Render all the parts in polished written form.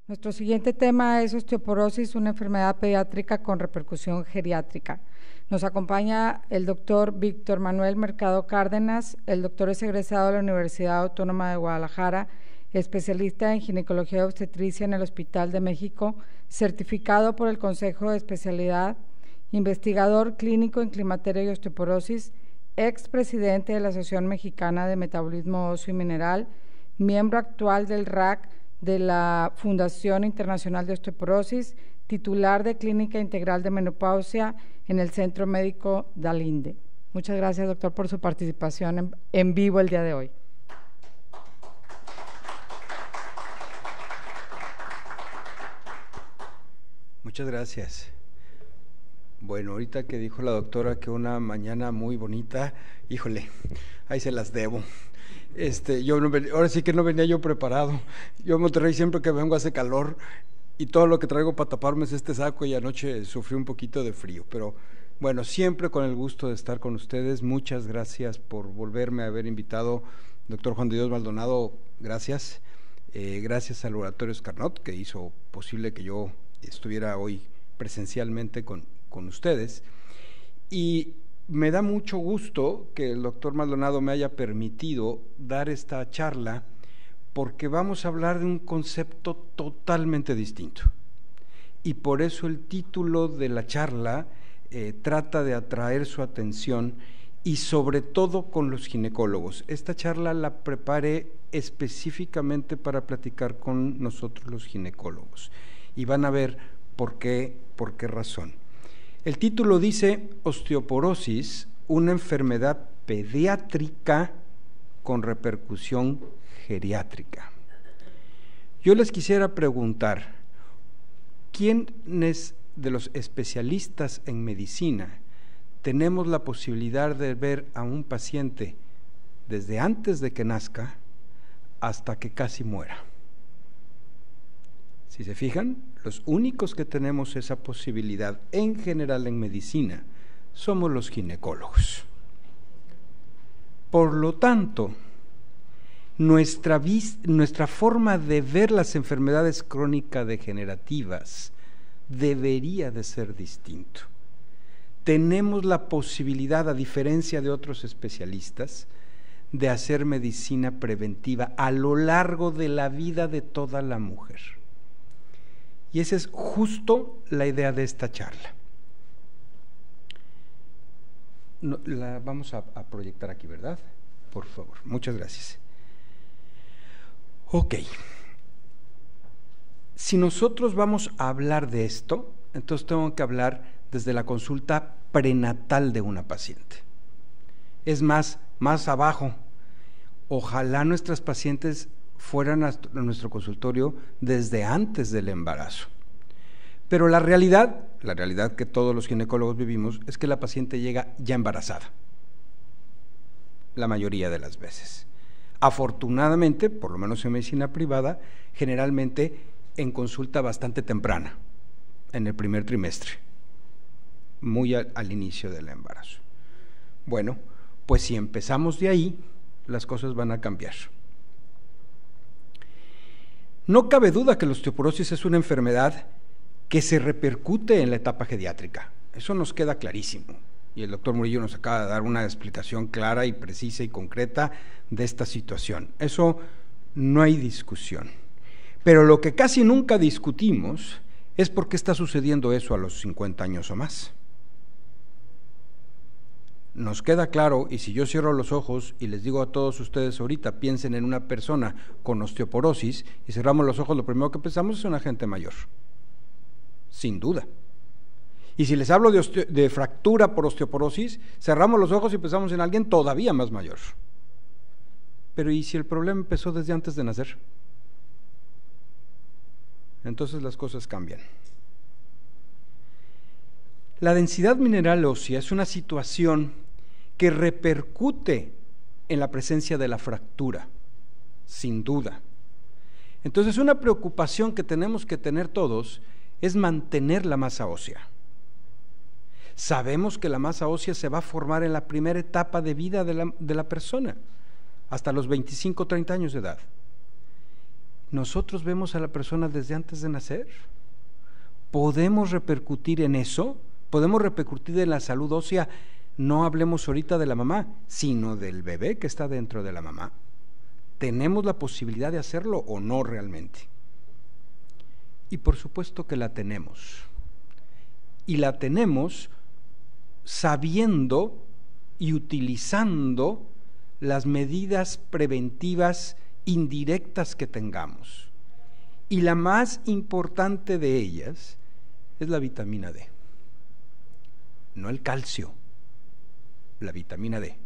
Nuestro siguiente tema es osteoporosis, una enfermedad pediátrica con repercusión geriátrica. Nos acompaña el doctor Víctor Manuel Mercado Cárdenas. El doctor es egresado de la Universidad Autónoma de Guadalajara, especialista en ginecología y obstetricia en el Hospital de México, certificado por el Consejo de Especialidad, investigador clínico en climaterio y osteoporosis, expresidente de la Asociación Mexicana de Metabolismo Óseo y Mineral, miembro actual del RAC de la Fundación Internacional de Osteoporosis, titular de Clínica Integral de Menopausia en el Centro Médico Dalinde. Muchas gracias, doctor, por su participación en vivo el día de hoy. Muchas gracias. Bueno, ahorita que dijo la doctora que una mañana muy bonita, híjole, ahí se las debo. Ahora sí que no venía yo preparado. Yo en Monterrey siempre que vengo hace calor y todo lo que traigo para taparme es este saco, y anoche sufrí un poquito de frío, pero bueno, siempre con el gusto de estar con ustedes. Muchas gracias por volverme a haber invitado, doctor Juan de Dios Maldonado, gracias. Gracias al Laboratorio Carnot, que hizo posible que yo estuviera hoy presencialmente con ustedes, y me da mucho gusto que el doctor Maldonado me haya permitido dar esta charla, porque vamos a hablar de un concepto totalmente distinto, y por eso el título de la charla trata de atraer su atención, y sobre todo con los ginecólogos. Esta charla la preparé específicamente para platicar con nosotros los ginecólogos, y van a ver por qué razón. El título dice osteoporosis, una enfermedad pediátrica con repercusión geriátrica. Yo les quisiera preguntar, ¿quiénes de los especialistas en medicina tenemos la posibilidad de ver a un paciente desde antes de que nazca hasta que casi muera? Si se fijan, los únicos que tenemos esa posibilidad en general en medicina somos los ginecólogos. Por lo tanto, nuestra forma de ver las enfermedades crónicas degenerativas debería de ser distinto. Tenemos la posibilidad, a diferencia de otros especialistas, de hacer medicina preventiva a lo largo de la vida de toda la mujer. Y esa es justo la idea de esta charla. La vamos a proyectar aquí, ¿verdad? Por favor, muchas gracias. Ok. Si nosotros vamos a hablar de esto, entonces tengo que hablar desde la consulta prenatal de una paciente. Es más abajo. Ojalá nuestras pacientes fueran a nuestro consultorio desde antes del embarazo. Pero la realidad que todos los ginecólogos vivimos es que la paciente llega ya embarazada, la mayoría de las veces. Afortunadamente, por lo menos en medicina privada, generalmente en consulta bastante temprana, en el primer trimestre, muy al inicio del embarazo. Bueno, pues si empezamos de ahí, las cosas van a cambiar. No cabe duda que la osteoporosis es una enfermedad que se repercute en la etapa geriátrica. Eso nos queda clarísimo. Y el doctor Murillo nos acaba de dar una explicación clara y precisa y concreta de esta situación. Eso no hay discusión. Pero lo que casi nunca discutimos es por qué está sucediendo eso a los 50 años o más. Nos queda claro, y si yo cierro los ojos y les digo a todos ustedes ahorita, piensen en una persona con osteoporosis, y cerramos los ojos, lo primero que pensamos es una gente mayor, sin duda. Y si les hablo de fractura por osteoporosis, cerramos los ojos y pensamos en alguien todavía más mayor. Pero ¿y si el problema empezó desde antes de nacer? Entonces las cosas cambian. La densidad mineral ósea es una situación que repercute en la presencia de la fractura, sin duda. Entonces, una preocupación que tenemos que tener todos es mantener la masa ósea. Sabemos que la masa ósea se va a formar en la primera etapa de vida de la persona, hasta los 25 o 30 años de edad. nosotros vemos a la persona desde antes de nacer. ¿Podemos repercutir en eso? ¿Podemos repercutir en la salud ósea? No hablemos ahorita de la mamá, sino del bebé que está dentro de la mamá. ¿Tenemos la posibilidad de hacerlo o no realmente? Y por supuesto que la tenemos. Y la tenemos sabiendo y utilizando las medidas preventivas indirectas que tengamos. Y la más importante de ellas es la vitamina D. No el calcio, la vitamina D.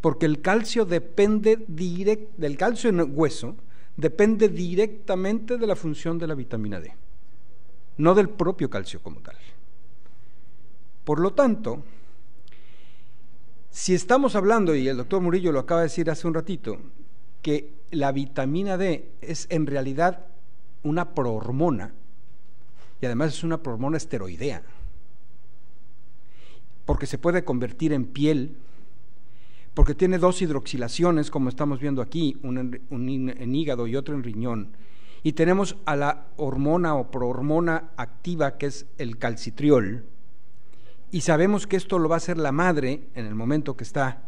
Porque el calcio depende del calcio en el hueso, depende directamente de la función de la vitamina D, no del propio calcio como tal. Por lo tanto, si estamos hablando, y el doctor Murillo lo acaba de decir hace un ratito, que la vitamina D es en realidad una prohormona, y además es una prohormona esteroidea, porque se puede convertir en piel, porque tiene dos hidroxilaciones, como estamos viendo aquí, una en hígado y otra en riñón, y tenemos a la hormona o prohormona activa, que es el calcitriol, y sabemos que esto lo va a hacer la madre en el momento que está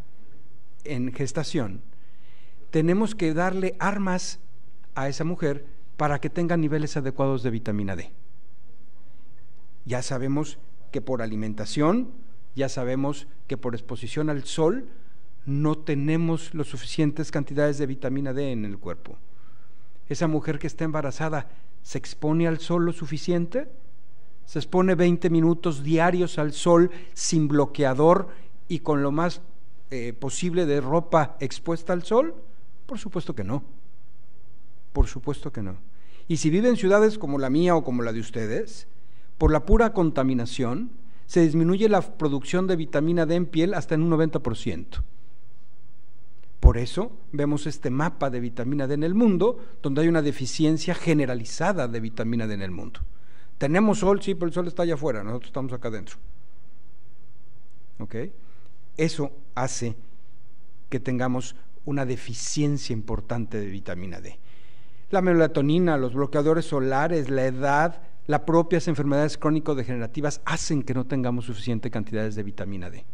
en gestación. Tenemos que darle armas a esa mujer para que tenga niveles adecuados de vitamina D. Ya sabemos que por alimentación, ya sabemos que por exposición al sol, no tenemos las suficientes cantidades de vitamina D en el cuerpo. Esa mujer que está embarazada, ¿se expone al sol lo suficiente? ¿Se expone 20 minutos diarios al sol sin bloqueador y con lo más posible de ropa expuesta al sol? Por supuesto que no. Por supuesto que no. Y si vive en ciudades como la mía o como la de ustedes, por la pura contaminación, se disminuye la producción de vitamina D en piel hasta en un 90%. Por eso vemos este mapa de vitamina D en el mundo, donde hay una deficiencia generalizada de vitamina D en el mundo. Tenemos sol, sí, pero el sol está allá afuera, nosotros estamos acá adentro. ¿Ok? Eso hace que tengamos una deficiencia importante de vitamina D. La melatonina, los bloqueadores solares, la edad, las propias enfermedades crónico-degenerativas hacen que no tengamos suficientes cantidades de vitamina D.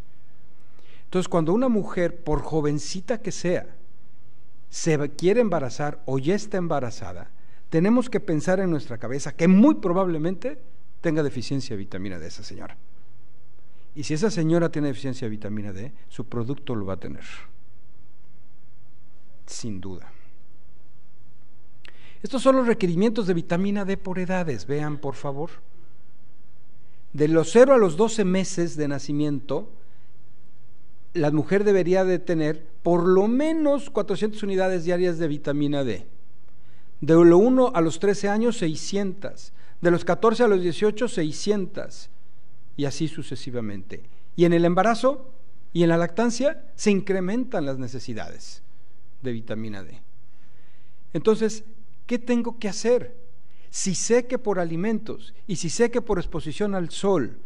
Entonces, cuando una mujer, por jovencita que sea, se quiere embarazar o ya está embarazada, tenemos que pensar en nuestra cabeza que muy probablemente tenga deficiencia de vitamina D esa señora. Y si esa señora tiene deficiencia de vitamina D, su producto lo va a tener, sin duda. Estos son los requerimientos de vitamina D por edades, vean por favor. De los 0 a los 12 meses de nacimiento, la mujer debería de tener por lo menos 400 unidades diarias de vitamina D. De los 1 a los 13 años, 600. De los 14 a los 18, 600. Y así sucesivamente. Y en el embarazo y en la lactancia se incrementan las necesidades de vitamina D. Entonces, ¿qué tengo que hacer? Si sé que por alimentos y si sé que por exposición al sol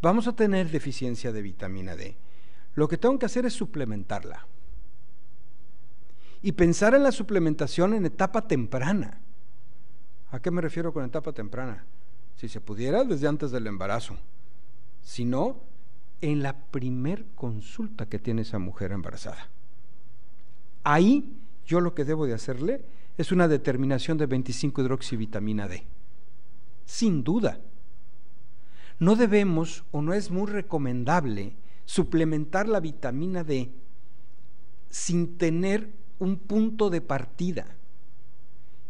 vamos a tener deficiencia de vitamina D, lo que tengo que hacer es suplementarla. Y pensar en la suplementación en etapa temprana. ¿A qué me refiero con etapa temprana? Si se pudiera, desde antes del embarazo. Si no, en la primer consulta que tiene esa mujer embarazada. Ahí yo lo que debo de hacerle es una determinación de 25-hidroxivitamina D. Sin duda. No debemos o no es muy recomendable suplementar la vitamina D sin tener un punto de partida.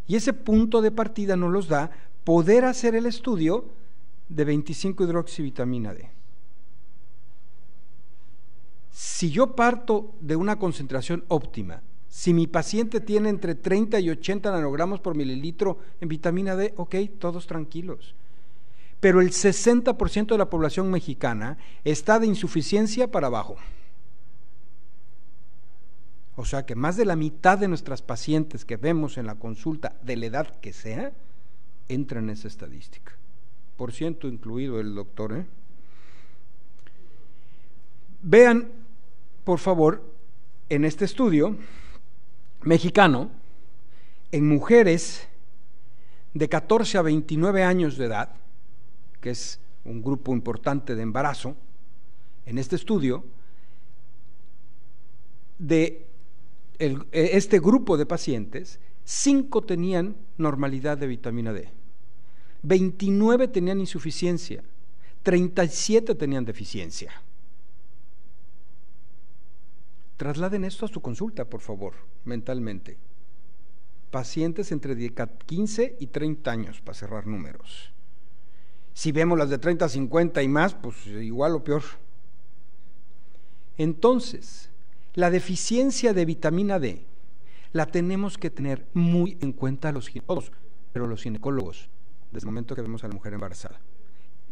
Y ese punto de partida nos los da poder hacer el estudio de 25-hidroxivitamina D. Si yo parto de una concentración óptima, si mi paciente tiene entre 30 y 80 nanogramos por mililitro en vitamina D, ok, todos tranquilos. Pero el 60% de la población mexicana está de insuficiencia para abajo. O sea que más de la mitad de nuestras pacientes que vemos en la consulta, de la edad que sea, entran en esa estadística. Por ciento incluido el doctor. Vean, por favor, en este estudio mexicano, en mujeres de 14 a 29 años de edad, que es un grupo importante de embarazo, en este estudio, de este grupo de pacientes, 5 tenían normalidad de vitamina D, 29 tenían insuficiencia, 37 tenían deficiencia. Trasladen esto a su consulta, por favor, mentalmente. Pacientes entre 15 y 30 años, para cerrar números. Si vemos las de 30 a 50 y más, pues igual o peor. Entonces, la deficiencia de vitamina D la tenemos que tener muy en cuenta los ginecólogos, pero los ginecólogos, desde el momento que vemos a la mujer embarazada.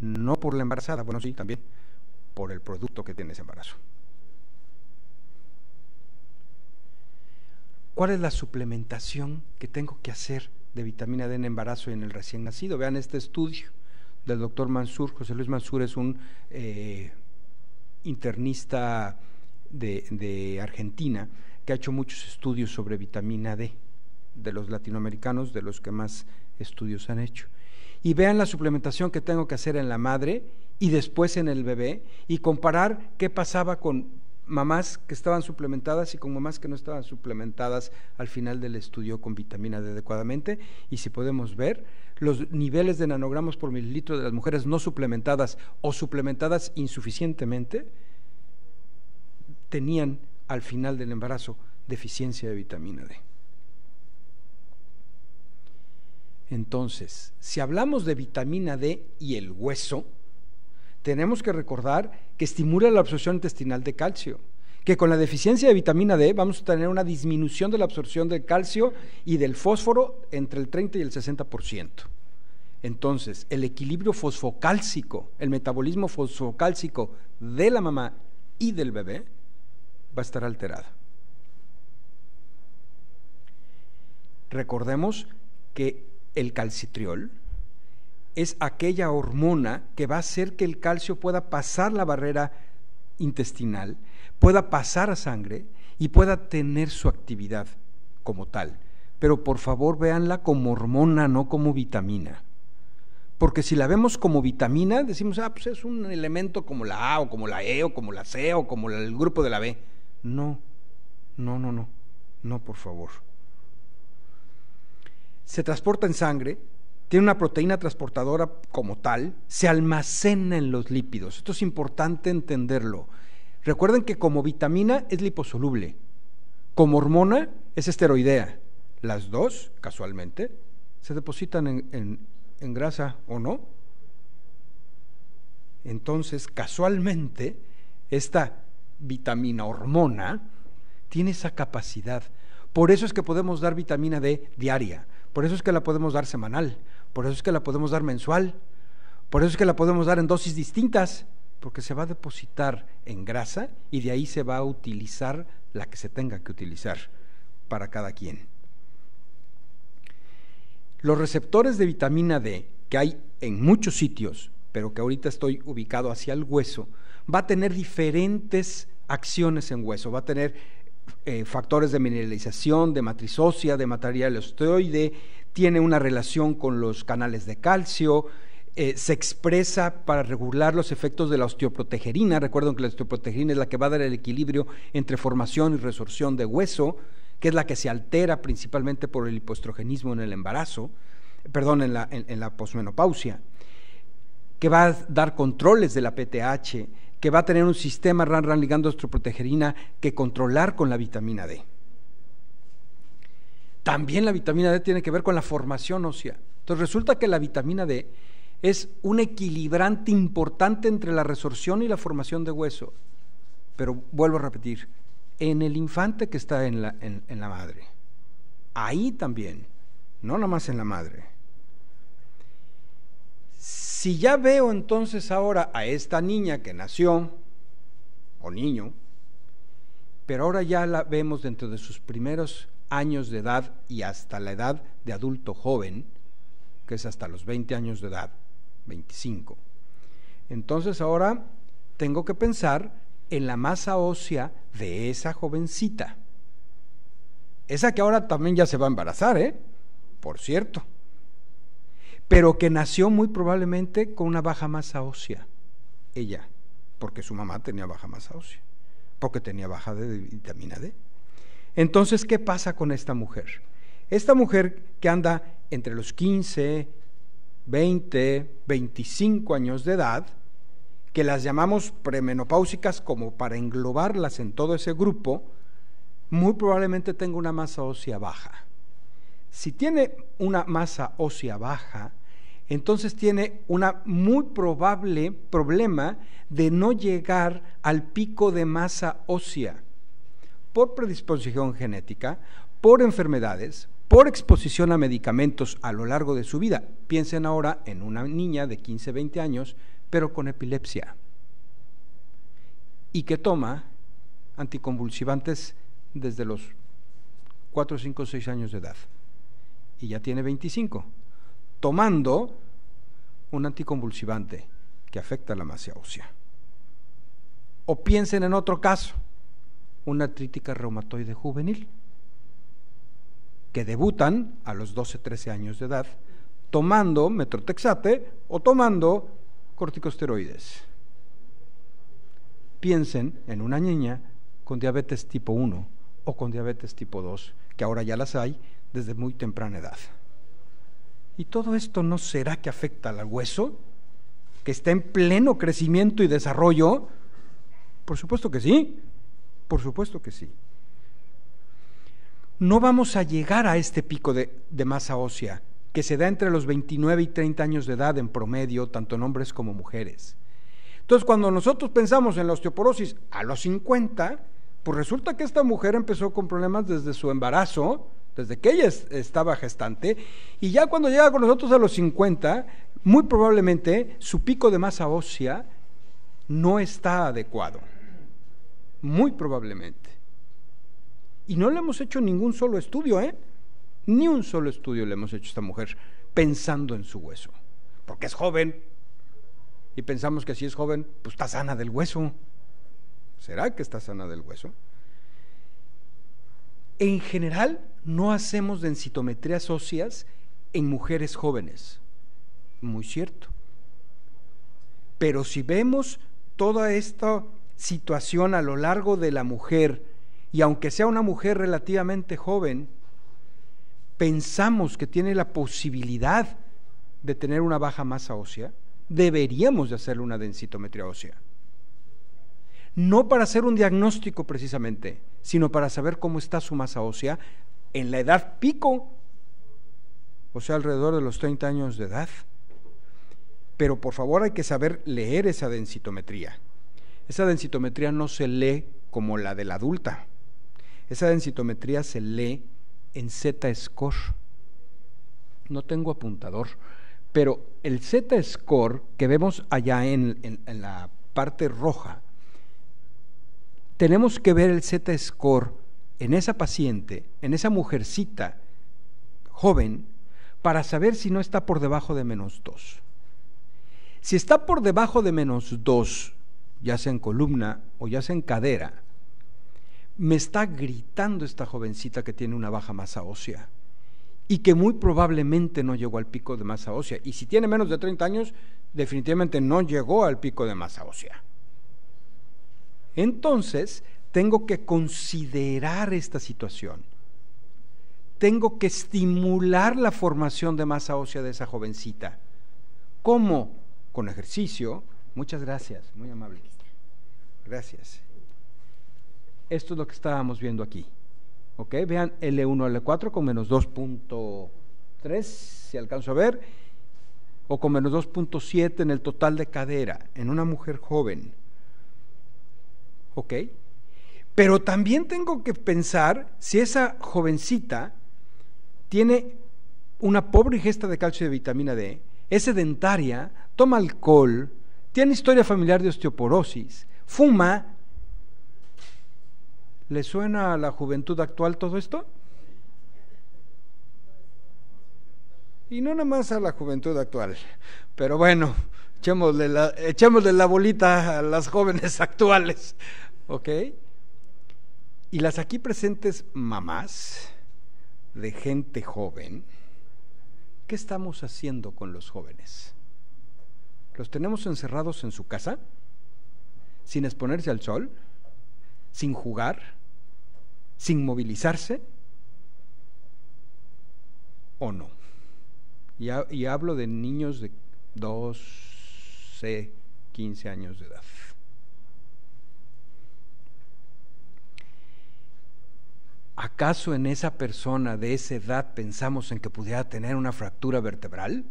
No por la embarazada, bueno, sí, también por el producto que tiene ese embarazo. ¿Cuál es la suplementación que tengo que hacer de vitamina D en embarazo y en el recién nacido? Vean este estudio del doctor Mansur. José Luis Mansur es un internista de Argentina que ha hecho muchos estudios sobre vitamina D, de los latinoamericanos, de los que más estudios han hecho. Y vean la suplementación que tengo que hacer en la madre y después en el bebé, y comparar qué pasaba con mamás que estaban suplementadas y con mamás que no estaban suplementadas al final del estudio con vitamina D adecuadamente. Y si podemos ver los niveles de nanogramos por mililitro de las mujeres no suplementadas o suplementadas insuficientemente, tenían al final del embarazo deficiencia de vitamina D. Entonces, si hablamos de vitamina D y el hueso, tenemos que recordar que estimula la absorción intestinal de calcio, que con la deficiencia de vitamina D vamos a tener una disminución de la absorción del calcio y del fósforo entre el 30 y el 60%. Entonces, el equilibrio fosfocálcico, el metabolismo fosfocálcico de la mamá y del bebé va a estar alterado. Recordemos que el calcitriol es aquella hormona que va a hacer que el calcio pueda pasar la barrera intestinal, pueda pasar a sangre y pueda tener su actividad como tal. Pero por favor véanla como hormona, no como vitamina. Porque si la vemos como vitamina, decimos, pues es un elemento como la A o como la E o como la C o como el grupo de la B. No, por favor. Se transporta en sangre, tiene una proteína transportadora como tal, se almacena en los lípidos. Esto es importante entenderlo. Recuerden que como vitamina es liposoluble, como hormona es esteroidea. Las dos, casualmente, se depositan en grasa, ¿o no? Entonces, casualmente, esta vitamina hormona tiene esa capacidad. Por eso es que podemos dar vitamina D diaria, por eso es que la podemos dar semanal, por eso es que la podemos dar mensual, por eso es que la podemos dar en dosis distintas, porque se va a depositar en grasa y de ahí se va a utilizar la que se tenga que utilizar para cada quien. Los receptores de vitamina D que hay en muchos sitios, pero que ahorita estoy ubicado hacia el hueso, va a tener diferentes acciones en hueso, va a tener factores de mineralización, de matriz ósea, de material osteoide, tiene una relación con los canales de calcio, se expresa para regular los efectos de la osteoprotegerina. Recuerden que la osteoprotegerina es la que va a dar el equilibrio entre formación y resorción de hueso, que es la que se altera principalmente por el hipoestrogenismo en el embarazo, en la posmenopausia, que va a dar controles de la PTH, que va a tener un sistema RAN ligando osteoprotegerina que controlar con la vitamina D. También la vitamina D tiene que ver con la formación ósea. Entonces resulta que la vitamina D es un equilibrante importante entre la resorción y la formación de hueso. Pero vuelvo a repetir, en el infante que está en la madre, ahí también, no nada más en la madre. Si ya veo entonces ahora a esta niña que nació, o niño, pero ahora ya la vemos dentro de sus primeros años de edad y hasta la edad de adulto joven, que es hasta los 20 años de edad, 25. Entonces ahora tengo que pensar en la masa ósea de esa jovencita, esa que ahora también ya se va a embarazar, por cierto, pero que nació muy probablemente con una baja masa ósea, ella, porque su mamá tenía baja masa ósea, porque tenía baja de vitamina D. Entonces, ¿qué pasa con esta mujer? Esta mujer que anda entre los 15, 20, 25 años de edad, que las llamamos premenopáusicas como para englobarlas en todo ese grupo, muy probablemente tenga una masa ósea baja. Si tiene una masa ósea baja, entonces tiene una muy probable problema de no llegar al pico de masa ósea por predisposición genética, por enfermedades, por exposición a medicamentos a lo largo de su vida. Piensen ahora en una niña de 15, 20 años, pero con epilepsia, y que toma anticonvulsivantes desde los 4, 5, 6 años de edad, y ya tiene 25, tomando un anticonvulsivante que afecta la masa ósea. O piensen en otro caso, una artrítica reumatoide juvenil, que debutan a los 12, 13 años de edad, tomando metrotexate o tomando corticosteroides. Piensen en una niña con diabetes tipo 1 o con diabetes tipo 2, que ahora ya las hay desde muy temprana edad. ¿Y todo esto no será que afecta al hueso, que está en pleno crecimiento y desarrollo? Por supuesto que sí, por supuesto que sí. No vamos a llegar a este pico de masa ósea que se da entre los 29 y 30 años de edad en promedio, tanto en hombres como mujeres. Entonces, cuando nosotros pensamos en la osteoporosis a los 50, pues resulta que esta mujer empezó con problemas desde su embarazo, desde que ella estaba gestante, y ya cuando llega con nosotros a los 50, muy probablemente su pico de masa ósea no está adecuado, muy probablemente. Y no le hemos hecho ningún solo estudio, ni un solo estudio le hemos hecho a esta mujer pensando en su hueso, porque es joven, y pensamos que si es joven, pues está sana del hueso. ¿Será que está sana del hueso? En general, no hacemos densitometrías óseas en mujeres jóvenes, muy cierto. Pero si vemos toda esta situación a lo largo de la mujer, y aunque sea una mujer relativamente joven, pensamos que tiene la posibilidad de tener una baja masa ósea, deberíamos de hacerle una densitometría ósea. No para hacer un diagnóstico precisamente, sino para saber cómo está su masa ósea en la edad pico, o sea, alrededor de los 30 años de edad. Pero por favor hay que saber leer esa densitometría. Esa densitometría no se lee como la de la adulta. Esa densitometría se lee en Z-score. No tengo apuntador, pero el Z-score que vemos allá en la parte roja, tenemos que ver el Z-score en esa paciente, en esa mujercita joven, para saber si no está por debajo de -2. Si está por debajo de -2, ya sea en columna o ya sea en cadera, me está gritando esta jovencita que tiene una baja masa ósea y que muy probablemente no llegó al pico de masa ósea. Y si tiene menos de 30 años, definitivamente no llegó al pico de masa ósea. Entonces, tengo que considerar esta situación. Tengo que estimular la formación de masa ósea de esa jovencita. ¿Cómo? Con ejercicio. Muchas gracias, muy amable. Gracias. Esto es lo que estábamos viendo aquí. ¿Ok? Vean L1, L4 con -2.3, si alcanzo a ver, o con -2.7 en el total de cadera, en una mujer joven. ¿Ok? Pero también tengo que pensar si esa jovencita tiene una pobre ingesta de calcio y de vitamina D, es sedentaria, toma alcohol, tiene historia familiar de osteoporosis, fuma. ¿Le suena a la juventud actual todo esto? Y no nada más a la juventud actual, pero bueno, echémosle la bolita a las jóvenes actuales, ¿ok? Y las aquí presentes mamás de gente joven, ¿qué estamos haciendo con los jóvenes? ¿Los tenemos encerrados en su casa, sin exponerse al sol, sin jugar, sin movilizarse, o no? Y hablo de niños de 12, 15 años de edad. ¿Acaso en esa persona de esa edad pensamos en que pudiera tener una fractura vertebral?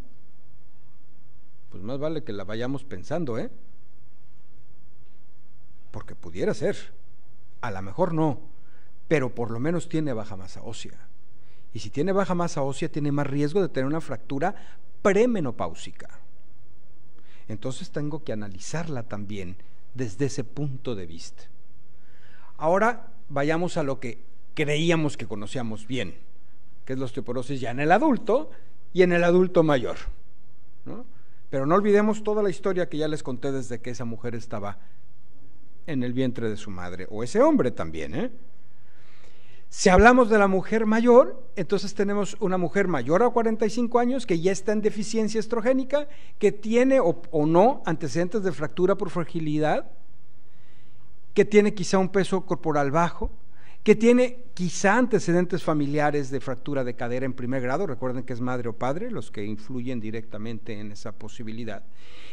Pues más vale que la vayamos pensando, porque pudiera ser, a lo mejor no, pero por lo menos tiene baja masa ósea. Y si tiene baja masa ósea, tiene más riesgo de tener una fractura premenopáusica. Entonces tengo que analizarla también desde ese punto de vista. Ahora vayamos a lo que creíamos que conocíamos bien, que es la osteoporosis ya en el adulto y en el adulto mayor, ¿no? Pero no olvidemos toda la historia que ya les conté desde que esa mujer estaba en el vientre de su madre, o ese hombre también, Si hablamos de la mujer mayor, entonces tenemos una mujer mayor a 45 años que ya está en deficiencia estrogénica, que tiene o no antecedentes de fractura por fragilidad, que tiene quizá un peso corporal bajo, que tiene quizá antecedentes familiares de fractura de cadera en primer grado, recuerden que es madre o padre los que influyen directamente en esa posibilidad.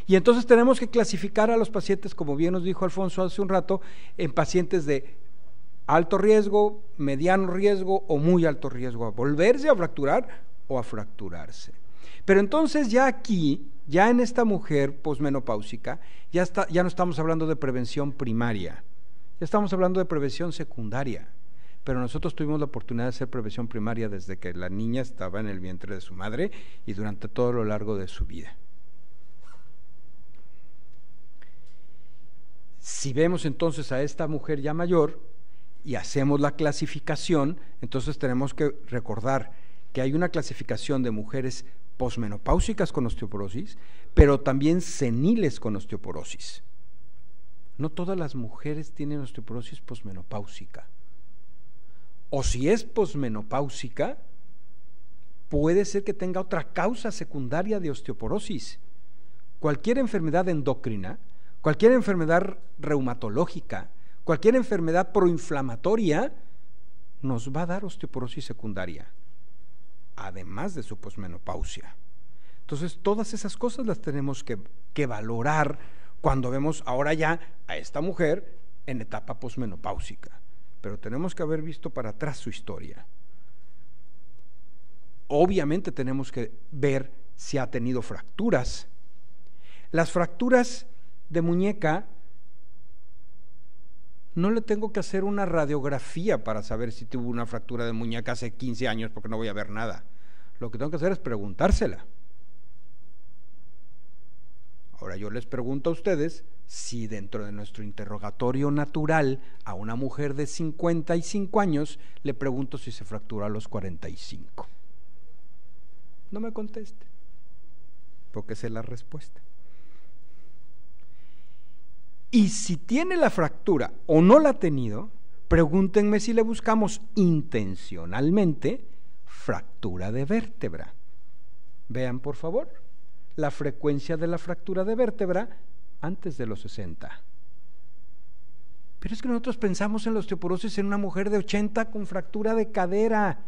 Y entonces tenemos que clasificar a los pacientes, como bien nos dijo Alfonso hace un rato, en pacientes de alto riesgo, mediano riesgo o muy alto riesgo a volverse a fracturar o a fracturarse. Pero entonces ya aquí, ya en esta mujer posmenopáusica, ya no estamos hablando de prevención primaria, ya estamos hablando de prevención secundaria. Pero nosotros tuvimos la oportunidad de hacer prevención primaria desde que la niña estaba en el vientre de su madre y durante todo lo largo de su vida. Si vemos entonces a esta mujer ya mayor y hacemos la clasificación, entonces tenemos que recordar que hay una clasificación de mujeres posmenopáusicas con osteoporosis, pero también seniles con osteoporosis. No todas las mujeres tienen osteoporosis posmenopáusica. O si es posmenopáusica, puede ser que tenga otra causa secundaria de osteoporosis. Cualquier enfermedad endocrina, cualquier enfermedad reumatológica, cualquier enfermedad proinflamatoria nos va a dar osteoporosis secundaria, además de su posmenopausia. Entonces, todas esas cosas las tenemos que valorar cuando vemos ahora ya a esta mujer en etapa posmenopáusica. Pero tenemos que haber visto para atrás su historia. Obviamente tenemos que ver si ha tenido fracturas. Las fracturas de muñeca, no le tengo que hacer una radiografía para saber si tuvo una fractura de muñeca hace 15 años, porque no voy a ver nada. Lo que tengo que hacer es preguntársela. Ahora yo les pregunto a ustedes si dentro de nuestro interrogatorio natural a una mujer de 55 años le pregunto si se fracturó a los 45. No me conteste, porque sé la respuesta. Y si tiene la fractura o no la ha tenido, pregúntenme si le buscamos intencionalmente fractura de vértebra. Vean por favor la frecuencia de la fractura de vértebra antes de los 60. Pero es que nosotros pensamos en la osteoporosis en una mujer de 80 con fractura de cadera.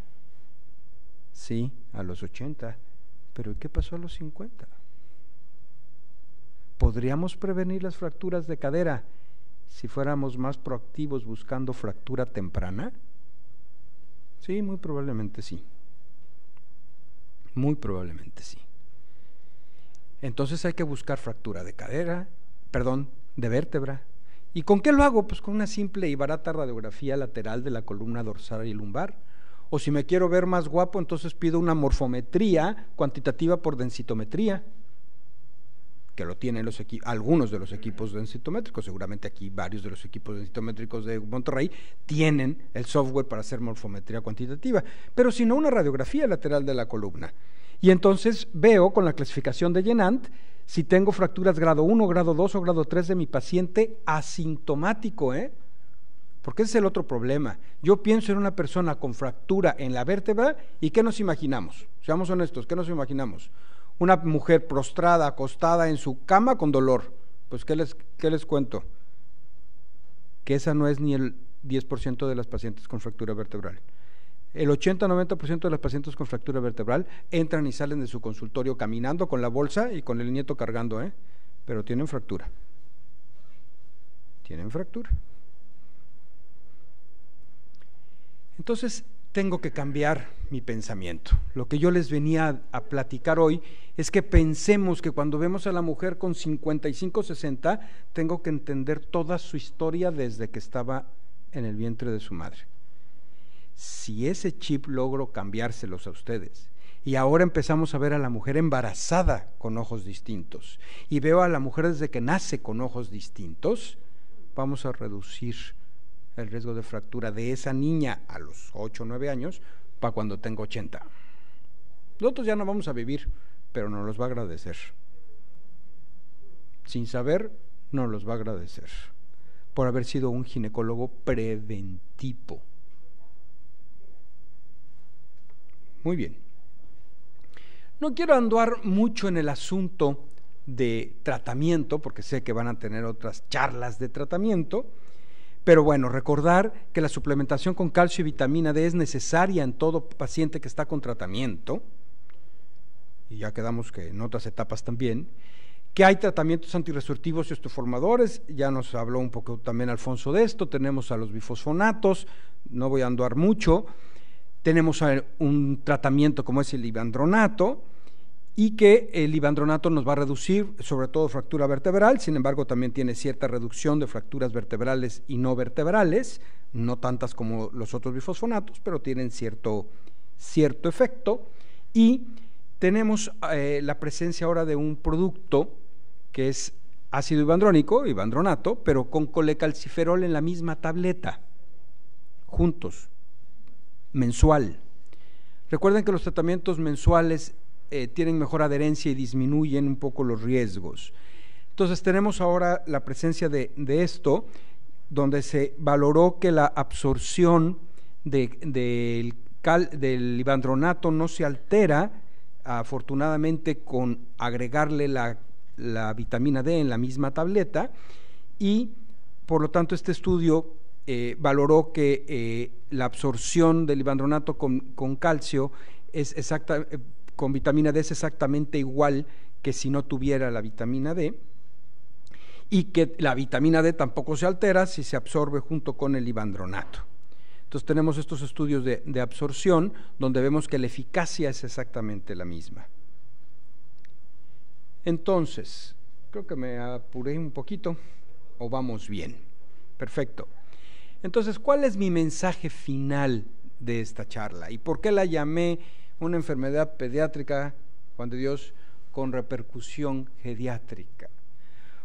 Sí, a los 80, pero ¿qué pasó a los 50? ¿Podríamos prevenir las fracturas de cadera si fuéramos más proactivos buscando fractura temprana? Sí, muy probablemente sí. Muy probablemente sí. Entonces hay que buscar fractura de cadera, de vértebra. ¿Y con qué lo hago? Pues con una simple y barata radiografía lateral de la columna dorsal y lumbar. O si me quiero ver más guapo, entonces pido una morfometría cuantitativa por densitometría, que lo tienen algunos de los equipos densitométricos, seguramente aquí varios de los equipos densitométricos de Monterrey tienen el software para hacer morfometría cuantitativa, pero si no, una radiografía lateral de la columna. Y entonces veo con la clasificación de Yenant si tengo fracturas grado 1, grado 2 o grado 3 de mi paciente asintomático, porque ese es el otro problema. Yo pienso en una persona con fractura en la vértebra y ¿qué nos imaginamos? Seamos honestos, ¿qué nos imaginamos? Una mujer prostrada, acostada en su cama con dolor. Pues ¿qué les cuento? Que esa no es ni el 10% de las pacientes con fractura vertebral. El 80-90% de las pacientes con fractura vertebral entran y salen de su consultorio caminando con la bolsa y con el nieto cargando, pero tienen fractura. Tienen fractura. Entonces, tengo que cambiar mi pensamiento. Lo que yo les venía a platicar hoy es que pensemos que cuando vemos a la mujer con 55, 60, tengo que entender toda su historia desde que estaba en el vientre de su madre. Si ese chip logro cambiárselos a ustedes, y ahora empezamos a ver a la mujer embarazada con ojos distintos, y veo a la mujer desde que nace con ojos distintos, vamos a reducir el riesgo de fractura de esa niña a los 8 o 9 años para cuando tenga 80. Nosotros ya no vamos a vivir, pero nos los va a agradecer. Sin saber, nos los va a agradecer por haber sido un ginecólogo preventivo. Muy bien. No quiero andar mucho en el asunto de tratamiento, porque sé que van a tener otras charlas de tratamiento, pero bueno, recordar que la suplementación con calcio y vitamina D es necesaria en todo paciente que está con tratamiento, y ya quedamos que en otras etapas también, que hay tratamientos antirresortivos y osteoformadores, ya nos habló un poco también Alfonso de esto, tenemos a los bifosfonatos, no voy a andar mucho, tenemos un tratamiento como es el ivandronato, y que el ivandronato nos va a reducir sobre todo fractura vertebral, sin embargo también tiene cierta reducción de fracturas vertebrales y no vertebrales, no tantas como los otros bifosfonatos, pero tienen cierto efecto. Y tenemos la presencia ahora de un producto que es ácido ivandrónico, ivandronato, pero con colecalciferol en la misma tableta, juntos, mensual. Recuerden que los tratamientos mensuales tienen mejor adherencia y disminuyen un poco los riesgos. Entonces tenemos ahora la presencia de esto, donde se valoró que la absorción del ivandronato no se altera, afortunadamente, con agregarle la vitamina D en la misma tableta, y por lo tanto este estudio valoró que la absorción del ivandronato con calcio es con vitamina D es exactamente igual que si no tuviera la vitamina D, y que la vitamina D tampoco se altera si se absorbe junto con el ivandronato. Entonces tenemos estos estudios de absorción donde vemos que la eficacia es exactamente la misma. Entonces, creo que me apuré un poquito, o vamos bien. Perfecto. Entonces, ¿cuál es mi mensaje final de esta charla? ¿Y por qué la llamé una enfermedad pediátrica, Juan de Dios, con repercusión geriátrica?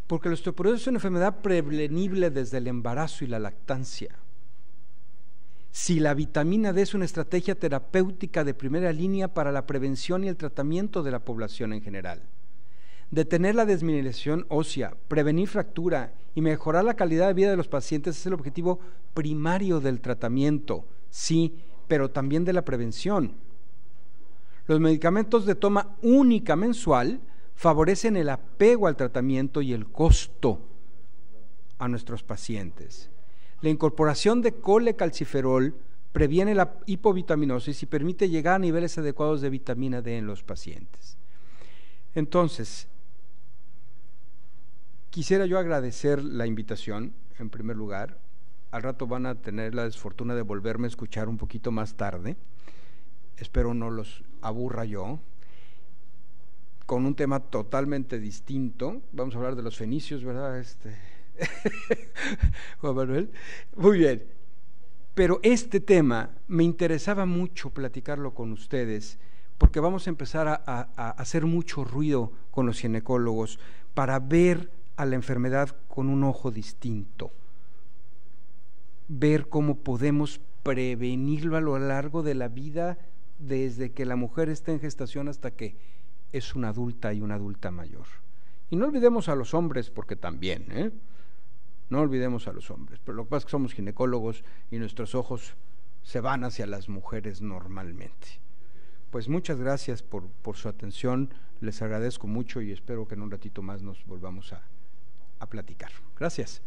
Porque la osteoporosis es una enfermedad prevenible desde el embarazo y la lactancia. Si la vitamina D es una estrategia terapéutica de primera línea para la prevención y el tratamiento de la población en general. Detener la desmineración ósea, prevenir fractura y mejorar la calidad de vida de los pacientes es el objetivo primario del tratamiento, sí, pero también de la prevención. Los medicamentos de toma única mensual favorecen el apego al tratamiento y el costo a nuestros pacientes. La incorporación de colecalciferol previene la hipovitaminosis y permite llegar a niveles adecuados de vitamina D en los pacientes. Entonces, quisiera yo agradecer la invitación, en primer lugar. Al rato van a tener la desfortuna de volverme a escuchar un poquito más tarde. Espero no los aburra yo, con un tema totalmente distinto. Vamos a hablar de los fenicios, ¿verdad? Juan Manuel. Muy bien. Pero este tema me interesaba mucho platicarlo con ustedes, porque vamos a empezar a hacer mucho ruido con los ginecólogos para ver a la enfermedad con un ojo distinto, ver cómo podemos prevenirlo a lo largo de la vida, desde que la mujer está en gestación hasta que es una adulta y una adulta mayor. Y no olvidemos a los hombres, porque también, no olvidemos a los hombres, pero lo que pasa es que somos ginecólogos y nuestros ojos se van hacia las mujeres normalmente. Pues muchas gracias por su atención, les agradezco mucho y espero que en un ratito más nos volvamos a platicar. Gracias.